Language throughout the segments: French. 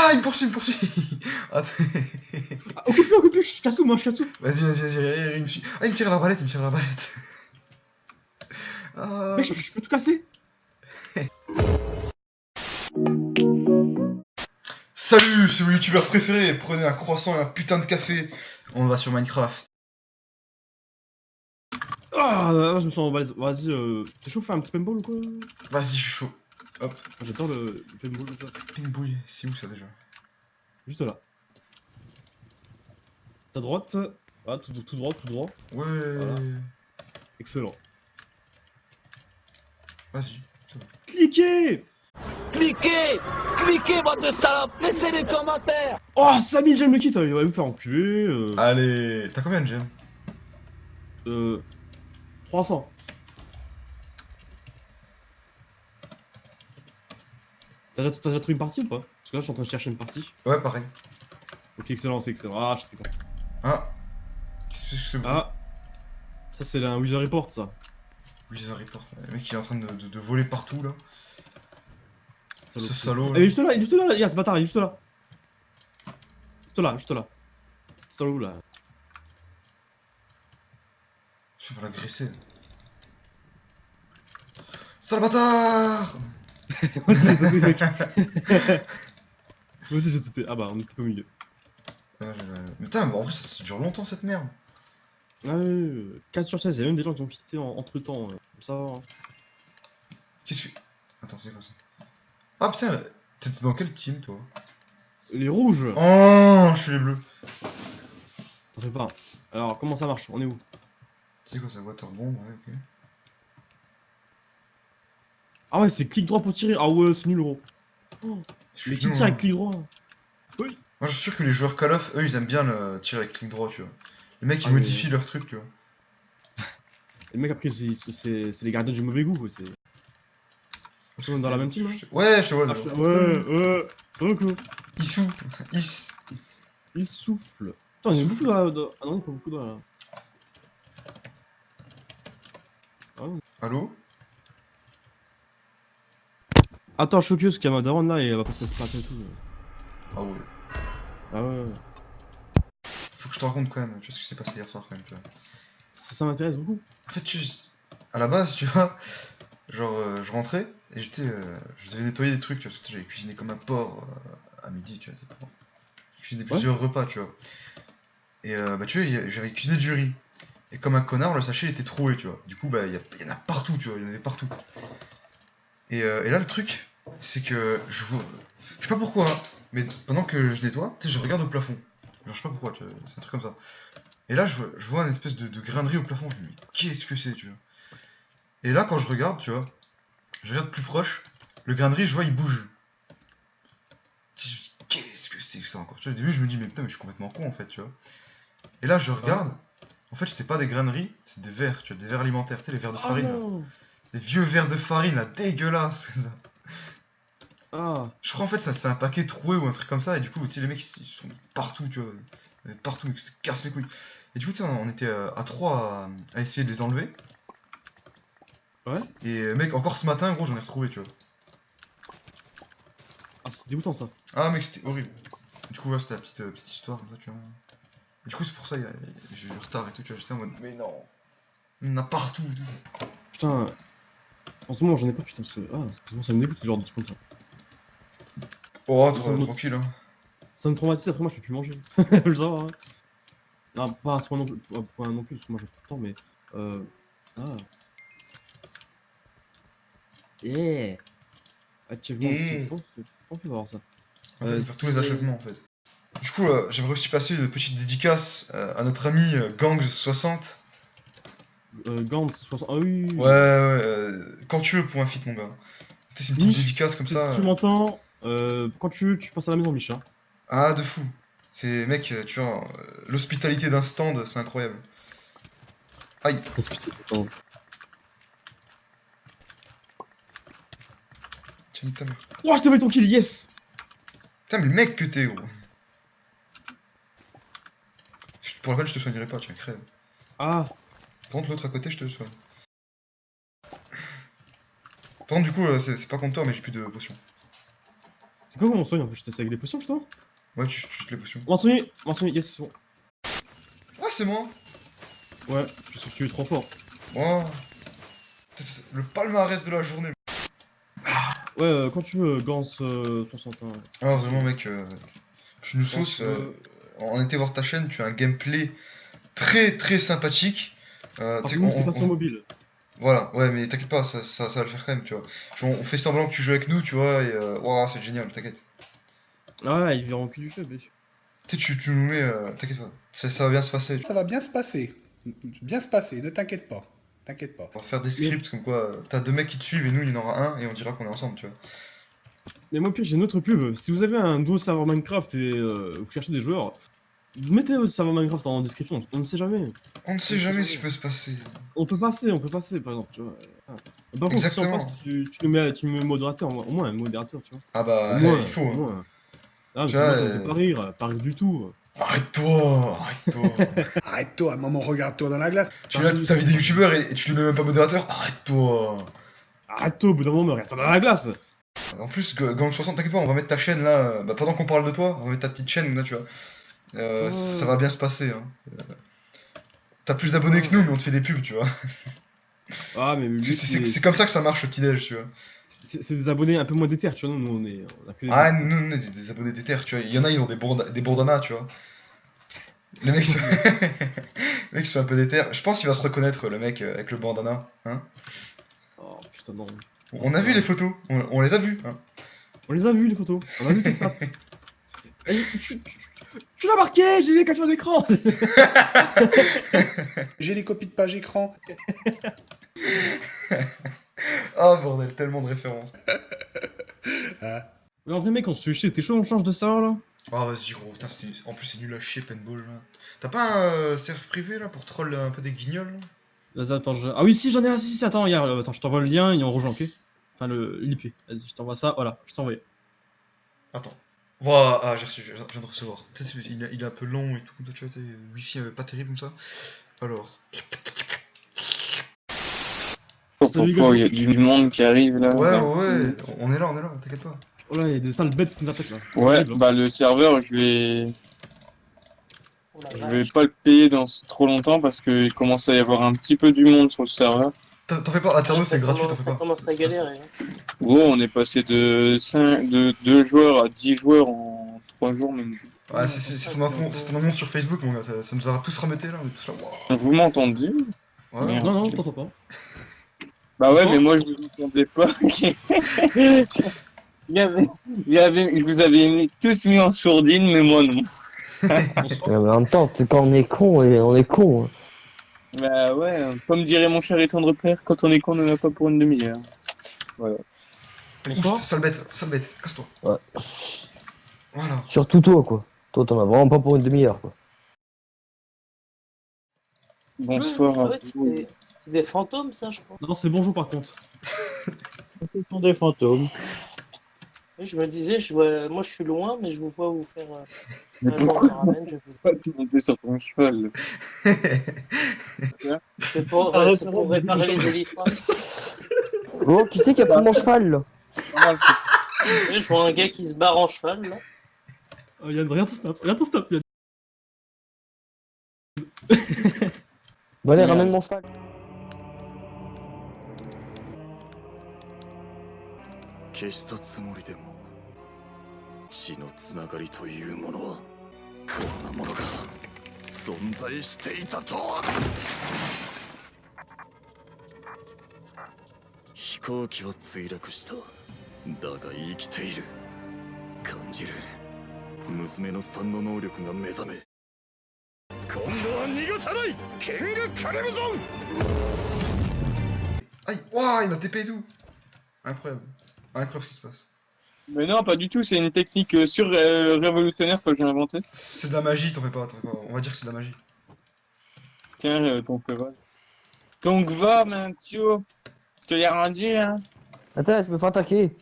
Ah, il me poursuit, il me poursuit. Attends. Ah, occupe-le, je casse tout, moi, je casse tout. Vas-y, il me suit. Ah, il me tire à l'arbalète, il me tire à l'arbalète. Ah, Mec, je peux tout casser. Salut, c'est mon youtubeur préféré. Prenez un croissant et un putain de café. On va sur Minecraft. Ah, là, je me sens en balèze. Vas-y, t'es chaud pour faire un petit paintball ou quoi? Vas-y, je suis chaud. Hop, J'adore le paintball comme ça. pinball, c'est où ça déjà? Juste là. Ta droite. Voilà, tout droit, tout droit. Ouais. Voilà. Excellent. Vas-y. Cliquez! Cliquez, bande de salopes, laissez les commentaires. Oh, 5000 j'aime le kit, il va vous faire enculer. Allez, t'as combien de gemmes? 300. T'as déjà trouvé une partie ou pas? Parce que là, je suis en train de chercher une partie. Ouais, pareil. Ok, excellent, c'est excellent. Ah, je suis très content. Ah, qu'est-ce que c'est beau? Ah, ça, c'est un Wither Report, ça. Wither Report. Le mec, il est en train de voler partout là. Ce salaud. Eh, juste là, il y a ce bâtard, il est juste là. Juste là. Salaud, là. Je vais l'agresser. Sale bâtard! Moi aussi, j'ai sauté, mec. Moi aussi, j'ai sauté. Ah bah, on était pas au milieu. Mais putain, en vrai, ça dure longtemps cette merde. Ah ouais, 4 sur 16, il y a même des gens qui ont quitté entre temps. Ça va. Hein. Qu'est-ce que. Attends, c'est quoi ça? Ah putain, t'étais dans quel team toi? Les rouges! Oh, je suis les bleus. T'en fais pas. Alors, comment ça marche? On est où? C'est quoi ça? Waterbomb, ouais, ok. Ah ouais, c'est clic droit pour tirer. Ah ouais, c'est nul, gros. Oh, Je mais suis qui nul, tire hein. avec clic droit? Oui. Moi, je suis sûr que les joueurs Call of, eux, ils aiment bien le tirer avec clic droit, tu vois. Les mecs, ils Ah, mais- modifient leur truc, tu vois. Les mecs, après, c'est les gardiens du mauvais goût. Quoi. C'est... Parce On est que dans la même team, hein? Ouais, je te vois Ah, déjà. ouais. Ok. Issou. Il souffle. Putain, il y a beaucoup de... Ah non, il n'y a pas beaucoup de là. Ah, non. Allô? Attends, Shokios, parce qu'il y a ma daronne là et elle va passer à Splat et tout. Ah ouais. Ah ouais. Faut que je te raconte quand même, tu vois ce qui s'est passé hier soir quand même, tu vois. Ça m'intéresse beaucoup. En fait, à la base, tu vois, genre, je rentrais et je devais nettoyer des trucs, tu vois, parce que j'avais cuisiné comme un porc à midi, tu vois, c'est pas. J'ai cuisiné plusieurs repas, tu vois. Et bah, tu vois, j'avais cuisiné du riz. Et comme un connard, le sachet il était troué, tu vois. Du coup, bah, il y en a partout, tu vois, il y en avait partout. Et là, le truc, c'est que je sais pas pourquoi, hein, mais pendant que je nettoie, tu sais, je regarde au plafond. Genre, je sais pas pourquoi, tu vois, c'est un truc comme ça. Et là, je vois un espèce de grainerie au plafond, je me dis, mais qu'est-ce que c'est, tu vois. Et là, quand je regarde, tu vois, je regarde plus proche, le grainerie, je vois, il bouge. Je me dis, qu'est-ce que c'est que ça encore? Tu vois, au début, je me dis, mais putain, mais je suis complètement con, en fait, tu vois. Et là, je regarde, en fait, c'était pas des graineries, c'est des verres, tu vois, des verres alimentaires, tu sais, les verres de farine, là. non. Les vieux verres de farine, là, dégueulasses. Ah. Je crois en fait ça c'est un paquet troué ou un truc comme ça et du coup tu sais les mecs ils se sont mis partout tu vois, partout ils se cassent les couilles. Et du coup tu sais on était à 3 à essayer de les enlever. Ouais. Et mec encore ce matin gros j'en ai retrouvé tu vois. Ah, c'est dégoûtant ça. Ah mec c'était horrible. Du coup ouais c'était la petite histoire comme ça tu vois. Et du coup c'est pour ça j'ai eu du retard et tout tu vois j'étais en mode mais non. Il y en a partout et tout. Putain. En ce moment, j'en ai pas, putain, parce que. Ah, ça me dégoûte ce genre de truc comme ça. Oh tranquille hein. Ça me traumatise, après moi je peux plus manger. Je le savoir, hein. Non, pas à ce point non plus, parce que moi je fais tout le temps, mais. Ah. Yeah. Achievement, Et comment on fait pour avoir ça? en fait faut faire tous les Tirer. achèvements en fait. Du coup j'aimerais aussi passer une petite dédicace à notre ami Gangs60. Gantz 60. Ah oui, Ouais, oui. quand tu veux pour un feat, mon gars. Tu sais, c'est une petite Mich, dédicace comme si ça. tu m'entends, quand tu passes à la maison, Mich. Hein. Ah, de fou. C'est, mec, tu vois, l'hospitalité d'un stand, c'est incroyable. Aïe, Attends. tiens, ta mère. Oh, je te mets ton kill, yes! Putain, mais le mec que t'es, gros. Pour la peine, je te soignerai pas, tiens, crève. Ah, Par contre, l'autre à côté, je te soigne. Par contre, du coup, c'est pas contre toi, mais j'ai plus de potions. C'est quoi qu'on soigne en fait? C'est avec des potions putain? Ouais, tu shootes les potions. On m'a soigné, yes, c'est bon. Ah, c'est moi. Ouais, je sais que tu es trop fort. Oh. Putain, c'est le palmarès de la journée. Ouais, quand tu veux, Gans, Constantin. Ah, vraiment, mec, je nous sauce. Euh, On était voir ta chaîne, tu as un gameplay très très sympathique. Par Tu sais, contre, nous, c'est pas sur mobile. Voilà, ouais, mais t'inquiète pas, ça va le faire quand même, tu vois. Genre, on fait semblant que tu joues avec nous, tu vois, et ouah, c'est génial, t'inquiète. Ah, ils verront que du fait, mec. Tu sais, tu nous mets, t'inquiète pas, ça va bien se passer. Ça va bien se passer. Bien se passer, ne t'inquiète pas. T'inquiète pas. On va faire des scripts comme quoi, t'as 2 mecs qui te suivent et nous, il y en aura un, et on dira qu'on est ensemble, tu vois. Mais moi, pire, j'ai une autre pub. Si vous avez un nouveau serveur Minecraft et vous cherchez des joueurs, mettez votre serveur Minecraft en description. On ne sait jamais. On ne sait jamais ce qui peut se passer. On peut passer, par exemple, tu vois. Ah. Par contre, Exactement. si on passe, tu me mets modérateur, au moins un modérateur, tu vois. Ah bah, Au moins, il faut, au hein. moins. Ah, mais Tu vois, sinon, ça me fait pas rire du tout. Arrête-toi, arrête-toi. Arrête-toi, un moment, regarde-toi dans la glace. Tu là, tu des youtubeurs et tu lui mets même pas modérateur. Arrête-toi. Arrête-toi, au bout d'un moment, regarde dans la glace. En plus, Gang60, t'inquiète pas, on va mettre ta chaîne là, pendant qu'on parle de toi, on va mettre ta petite chaîne là, tu vois. Ça va bien se passer, hein. T'as plus d'abonnés que nous, mais on te fait des pubs, tu vois. Ah, mais lui, C'est comme ça que ça marche le petit-déj, tu vois. c'est des abonnés un peu moins déter, tu vois. Nous, on a que des Ah, déter. nous, on est des abonnés des terres, tu vois. Il y en a, ils ont des bandanas, tu vois. Les mecs, sont... les mecs sont un peu des terres. Je pense qu'il va se reconnaître, le mec avec le bandana. Hein. Oh putain, non. On a vu les photos, on les a vues. Hein. On les a vus, les photos. On a vu tes snaps. Eh, tu l'as marqué, j'ai les captures d'écran. J'ai les copies de page écran. Oh bordel, tellement de références. Mais en vrai, mec, on se fait chier. T'es chaud, on change de serveur là? Oh vas-y gros, putain, en plus c'est nul à chier, paintball là. T'as pas un serve privé là pour troll un peu des guignols là? Vas-y, attends, ah oui, si, j'en ai un, si, attends, regarde, attends, je t'envoie le lien et on rejoint, ok? Enfin, l'IP. Vas-y, je t'envoie ça, voilà, je t'ai envoyé. Attends. Voilà, ah j'ai reçu, je viens de recevoir. Tu sais, il est un peu long et tout comme ça, tu vois, Wi-Fi pas terrible comme ça. Alors. Pourquoi il y a du monde qui arrive là? Ouais, on est là, t'inquiète pas. Oh là, il y a des sales bêtes qui nous attaquent là. C'est Ouais, horrible, hein. bah le serveur, je vais pas le payer dans trop longtemps parce qu'il commence à y avoir un petit peu du monde sur le serveur. T'en fais pas, Aterno c'est gratuit, t'en fais pas. Ça commence à galérer. Hein. Gros, on est passé de 2 joueurs à 10 joueurs en 3 jours même. Ouais, c'est ton annonce sur Facebook, mon gars, ça nous a tous remetté là, on est tous là. Wow. Vous m'entendez? Ouais, Merde. Non, non, t'entends pas. Bah ouais, Bonsoir. mais moi je vous entendais pas. Je vous avais tous mis en sourdine, mais moi non. Bonsoir. Mais en même temps, quand on est con, on est con. Hein. Bah ouais, comme dirait mon cher et tendre père, quand on est con, on n'en a pas pour une demi-heure. Voilà. Bonsoir. Ouf, sale bête, casse-toi. Ouais. Voilà. Surtout toi, quoi. Toi, t'en as vraiment pas pour une demi-heure, quoi. Bonsoir Ah à ouais, vous. c'est des fantômes, ça, je crois. Non, c'est bonjour par contre. Ce sont des fantômes. Oui, je me disais, moi je suis loin, mais je vous vois vous faire. Mais un pourquoi bon ramen, je vous... pas te monter sur ton cheval? C'est pour réparer les élytres. Oh, qui c'est qui a pris mon cheval, là? Oui, je vois un gars qui se barre en cheval, là. Yann, regarde ton snap, Yann. Bon, allez, Merde. ramène mon cheval. 消したつもりでも血のつながりというものはこんなものが存在していたとは。飛行機は墜落した。だが生きている。感じる。娘のスタンド能力が目覚め、今度は逃がさない。キングカレムゾン。 Aïe, waouh, il m'a TP et tout. Incroyable. Incroyable ce qui se passe. Mais non, pas du tout, c'est une technique révolutionnaire que j'ai inventée. C'est de la magie, t'en fais pas. On va dire que c'est de la magie. Tiens, ton cheval. Donc va, Mintio. Je te l'ai rendu, hein. Attends, je me fais attaquer.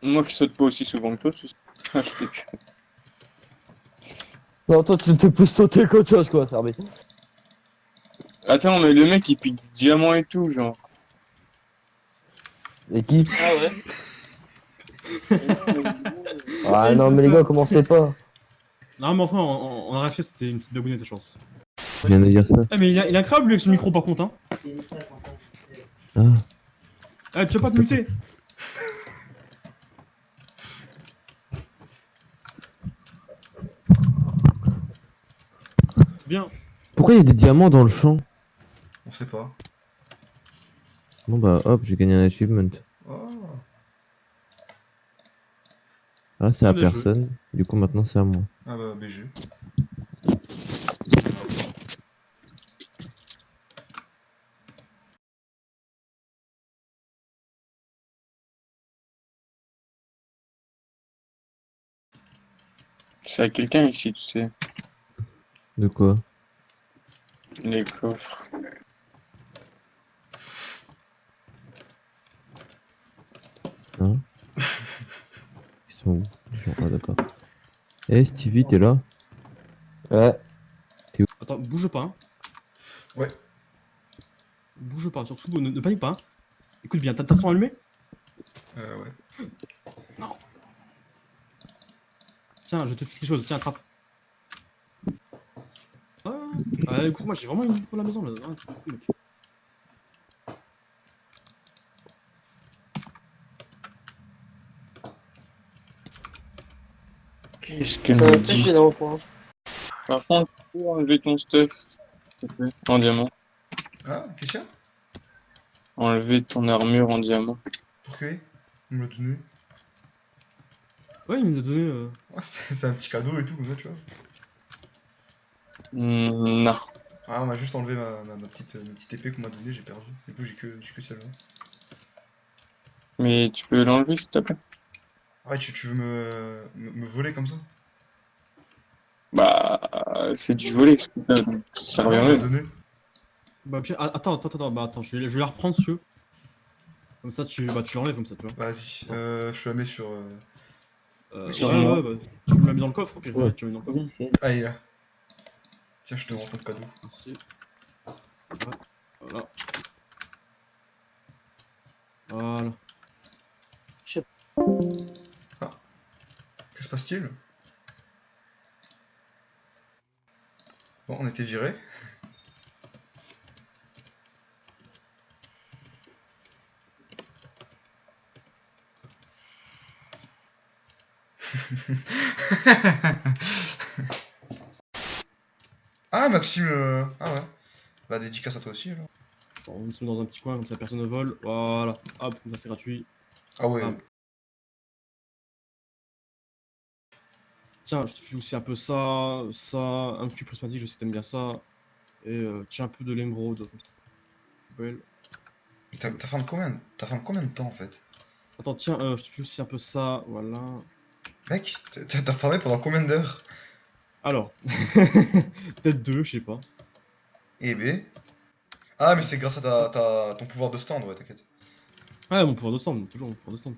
Moi, je saute pas aussi souvent que toi, tu sais. Ah, je déconne. Non, toi, tu t'es plus sauté qu'autre chose, quoi, Herbie. Attends, mais le mec, il pique du diamant et tout, genre. Et qui? Ah ouais. Ah Et non, c'est mais les ça. gars, commencez pas. Non, mais enfin, on aurait fait, c'était une petite bagounette, je pense. Je viens de dire ça. Ah, mais il est incroyable, lui, avec son micro, par contre, hein. Ah. Ah, tu vas pas te muter. C'est bien. Pourquoi il y a des diamants dans le champ? On sait pas. Bon bah hop, j'ai gagné un achievement. Oh. Ah, c'est à Tous les jeux. personne. Du coup, maintenant, c'est à moi. Ah bah BG. C'est à quelqu'un ici, tu sais. De quoi? Les coffres. Hein? Ils sont où? Les gens. Ah, d'accord. Eh, Stevie, t'es là? Ouais. Attends, bouge pas, hein. Ouais. Bouge pas, surtout, ne panique pas, hein. Écoute bien, t'as ta son allumé? Ouais. Tiens, je te fais quelque chose, tiens, attrape. Ah, écoute, moi j'ai vraiment une idée pour la maison là, un truc de fou, mec. Qu'est-ce que Ça me va dit? pêcher dans le coin. Par contre, tu peux enlever ton stuff, s'il te plaît, en diamant. Ah, qu'est-ce qu'il y a? Enlever ton armure en diamant. Pourquoi? Il me l'a donné. Ouais, il me l'a donné. Ah, c'est un petit cadeau et tout, comme ça, tu vois. Non. Ah, on m'a juste enlevé ma petite épée qu'on m'a donnée, j'ai perdu. Du coup, j'ai que celle-là. Mais tu peux l'enlever, s'il te plaît? Ah, tu veux me voler comme ça? Bah, c'est du volet, ce que t'as, donc ça Ah non, revient on m'a même. donné. Bah, puis, attends, bah attends, je vais la reprendre si tu veux. Comme ça, tu l'enlèves comme ça, tu vois. Vas-y, Attends. je te la mets sur... Sur Ouais, moi. ouais, bah, tu me l'as mis dans le coffre, au pire, Ouais. ouais, tu l'as mis dans le coffre. Ah, il est là. Tiens, je te rends ton cadeau. Merci. Ouais, voilà. Voilà. Que se passe-t-il? Bon, on était virés. Ah, Maxime, ah ouais. Bah, dédicace à toi aussi, alors. Bon, on se met dans un petit coin, comme ça personne ne vole. Voilà. Hop, comme ça c'est gratuit. Ah ouais. Bam. Tiens, je te file aussi un peu ça, un cube prismatique, je sais que t'aimes bien ça. Et tiens, un peu de l'émeraude. Belle. Mais t'as fait combien de temps, en fait? Attends, tiens, je te file aussi un peu ça, voilà. Mec, t'as farmé pendant combien d'heures? Alors, peut-être deux, je sais pas. Eh ben... Ah, mais c'est grâce à ton pouvoir de stand, ouais, t'inquiète. Ah, mon pouvoir de stand, toujours mon pouvoir de stand.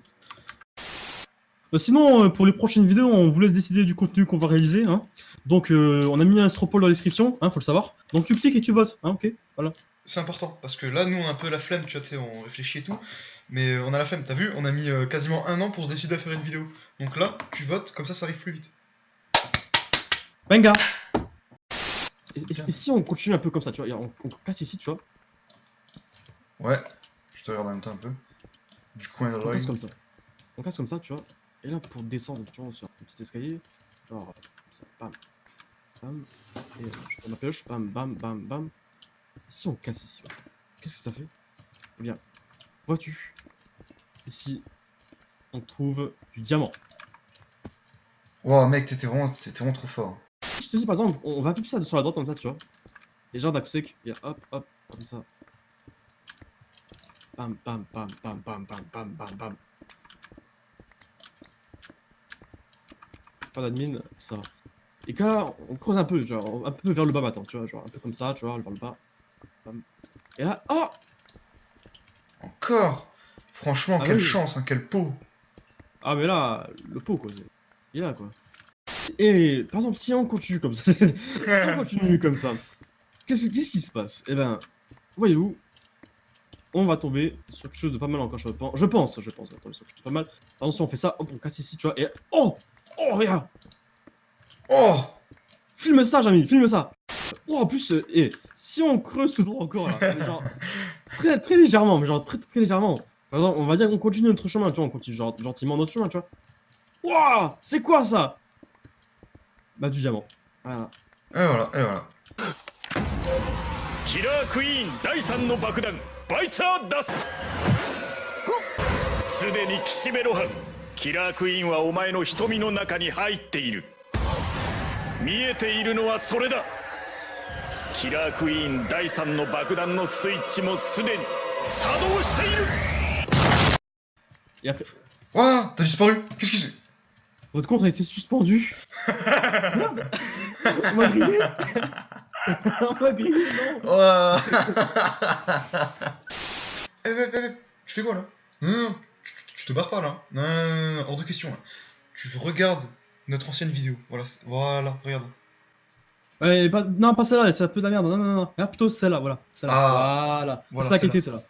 Sinon, pour les prochaines vidéos, on vous laisse décider du contenu qu'on va réaliser. Hein. Donc, on a mis un stropole dans la description, hein, faut le savoir. Donc, tu cliques et tu votes, hein, ok, voilà. C'est important, parce que là, nous, on a un peu la flemme, tu vois, tu sais, on réfléchit et tout. Mais on a la flemme, t'as vu? On a mis quasiment 1 an pour se décider à faire une vidéo. Donc là, tu votes, comme ça arrive plus vite. Benga. Et si on continue un peu comme ça, tu vois, on casse ici, tu vois. Ouais, je te regarde en même temps un peu. Du coin de On l'œil. casse comme ça. On casse comme ça, tu vois. Et là, pour descendre, tu vois, sur un petit escalier, genre, comme ça, bam, bam. Et je prends ma pioche, bam, bam, bam, bam. Si on casse ici, qu'est-ce que ça fait? Eh bien, vois-tu, ici, on trouve du diamant. Wow, mec, t'étais vraiment trop fort. Je te dis, par exemple, on va appuyer ça sur la droite comme ça, tu vois. Et genre, d'un coup sec, il y a hop, hop, comme ça. Bam, bam, bam, bam, bam, bam, bam, bam, bam. Pas d'admin, ça va. Et que là, on creuse un peu, genre, un peu vers le bas maintenant, tu vois, genre, un peu comme ça, tu vois, vers le bas. Bam. Et là, oh! Encore! Franchement, Ah quelle oui. chance, hein, quelle peau! Ah, mais là, le pot, quoi. Il est là, quoi. Et par exemple, si on continue comme ça, si on continue comme ça, qu'est-ce qui se passe? Eh ben, voyez-vous, on va tomber sur quelque chose de pas mal encore, je pense. Je pense, on va tomber sur quelque chose de pas mal. Attention, on fait ça, hop, on casse ici, tu vois, et... Oh! Oh, regarde! Oh! Filme ça, Jamy, filme ça! Oh, en plus, si on creuse tout droit encore, là, mais genre, très, très légèrement, mais genre, très, très, très légèrement. Par exemple, on va dire qu'on continue notre chemin, tu vois, on continue genre, gentiment notre chemin, tu vois. Wouah! C'est quoi, ça? Bah, du diamant. Voilà. Et voilà, et voilà. キラークイーン第3の爆弾バイツァー出すすでに岸辺露伴キラークイーンはお前の瞳の中に入っている見えているのはそれだキラークイーン第3の爆弾のスイッチもすでに作動している Et après, Ouah, t'as disparu. Qu'est-ce que c'est? votre compte a été suspendu. Merde! On m'a grillé! On m'a grillé, non! Ouah. Tu fais quoi là? Non, tu te barres pas là. Non, hors de question là. Tu regardes notre ancienne vidéo. Voilà, voilà, regarde. Non, pas celle-là, c'est un peu de la merde. Non, non, non. Regarde plutôt celle-là, voilà. Celle-là. Ah. Voilà. Voilà, C'est la celle-là. qualité, celle-là.